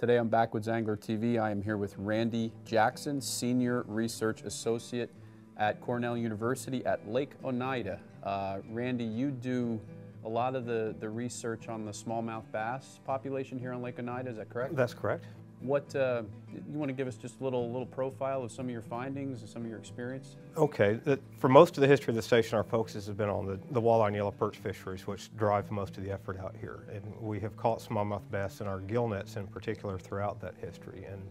Today on Backwoods Angler TV, I am here with Randy Jackson, Senior Research Associate at Cornell University at Lake Oneida. Randy, you do a lot of the research on the smallmouth bass population here on Lake Oneida, is that correct? That's correct. What, you want to give us just a little profile of some of your findings and some of your experience? Okay, for most of the history of the station, our focus has been on the walleye and yellow perch fisheries, which drive most of the effort out here. And we have caught smallmouth bass in our gill nets in particular throughout that history. And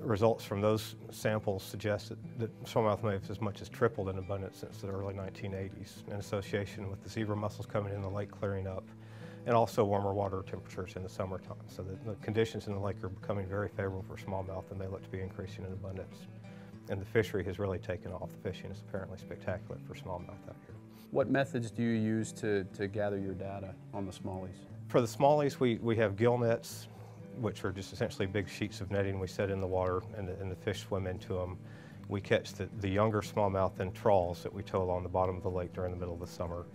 results from those samples suggest that smallmouth may have as much as tripled in abundance since the early 1980s in association with the zebra mussels coming in the lake clearing up, and also warmer water temperatures in the summertime. So the conditions in the lake are becoming very favorable for smallmouth, and they look to be increasing in abundance. And the fishery has really taken off. The fishing is apparently spectacular for smallmouth out here. What methods do you use to gather your data on the smallies? For the smallies, we have gill nets, which are just essentially big sheets of netting we set in the water, and the fish swim into them. We catch the younger smallmouth in trawls that we tow along the bottom of the lake during the middle of the summer.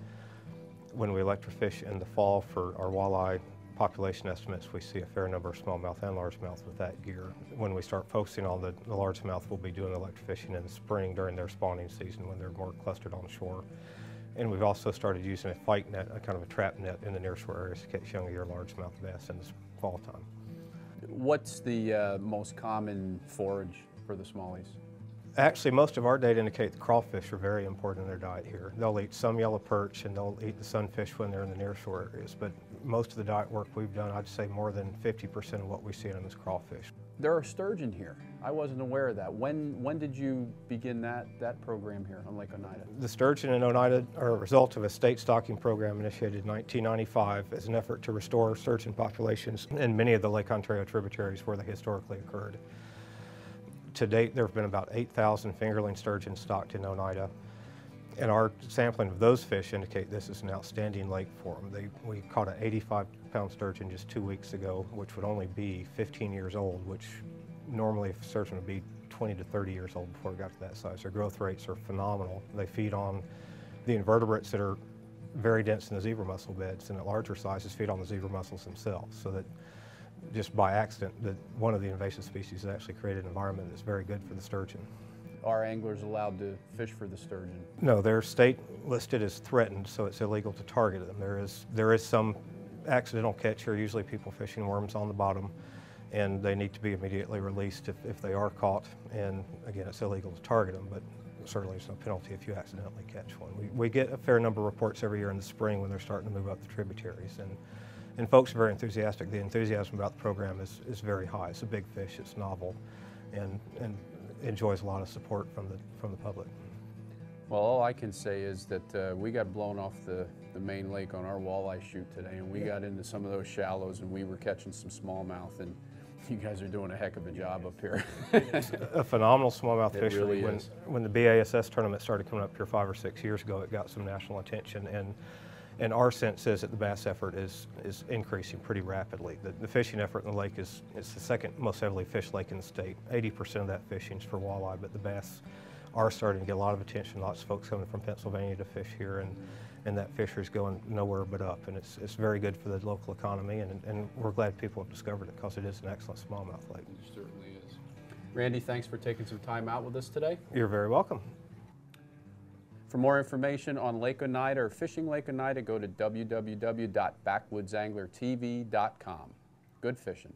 When we electrofish in the fall for our walleye population estimates, we see a fair number of smallmouth and largemouth with that gear. When we start focusing on the largemouth, we'll be doing electrofishing in the spring during their spawning season when they're more clustered on the shore. And we've also started using a fight net, a kind of a trap net in the nearshore areas to catch younger largemouth bass in the fall time. What's the most common forage for the smallies? Actually, most of our data indicate the crawfish are very important in their diet here. They'll eat some yellow perch and they'll eat the sunfish when they're in the nearshore areas, but most of the diet work we've done, I'd say more than 50% of what we see in them is crawfish. There are sturgeon here. I wasn't aware of that. When did you begin that program here on Lake Oneida? The sturgeon in Oneida are a result of a state stocking program initiated in 1995 as an effort to restore sturgeon populations in many of the Lake Ontario tributaries where they historically occurred. To date, there have been about 8,000 fingerling sturgeon stocked in Oneida, and our sampling of those fish indicate this is an outstanding lake for them. We caught an 85-pound sturgeon just 2 weeks ago, which would only be 15 years old, which normally a sturgeon would be 20 to 30 years old before it got to that size. Their growth rates are phenomenal. They feed on the invertebrates that are very dense in the zebra mussel beds, and at larger sizes feed on the zebra mussels themselves, so that just by accident, that one of the invasive species has actually created an environment that's very good for the sturgeon. Are anglers allowed to fish for the sturgeon? No, they're state listed as threatened, so it's illegal to target them. There is some accidental catch here, usually people fishing worms on the bottom, and they need to be immediately released if they are caught. And again, it's illegal to target them, but certainly there's no penalty if you accidentally catch one. We get a fair number of reports every year in the spring when they're starting to move up the tributaries. And folks are very enthusiastic. The enthusiasm about the program is very high. It's a big fish, it's novel, and enjoys a lot of support from the public. Well, all I can say is that we got blown off the main lake on our walleye shoot today, and we got into some of those shallows, and we were catching some smallmouth, and you guys are doing a heck of a job up here. It's a phenomenal smallmouth fishery. Really is. When the BASS tournament started coming up here 5 or 6 years ago, it got some national attention, and our sense is that the bass effort is increasing pretty rapidly. The fishing effort in the lake is the second most heavily fished lake in the state. 80% of that fishing is for walleye, but the bass are starting to get a lot of attention. Lots of folks coming from Pennsylvania to fish here, and that fishery is going nowhere but up. And it's very good for the local economy, and we're glad people have discovered it because it is an excellent smallmouth lake. It certainly is. Randy, thanks for taking some time out with us today. You're very welcome. For more information on Lake Oneida or fishing Lake Oneida, go to www.backwooddsanglertv.com. Good fishing.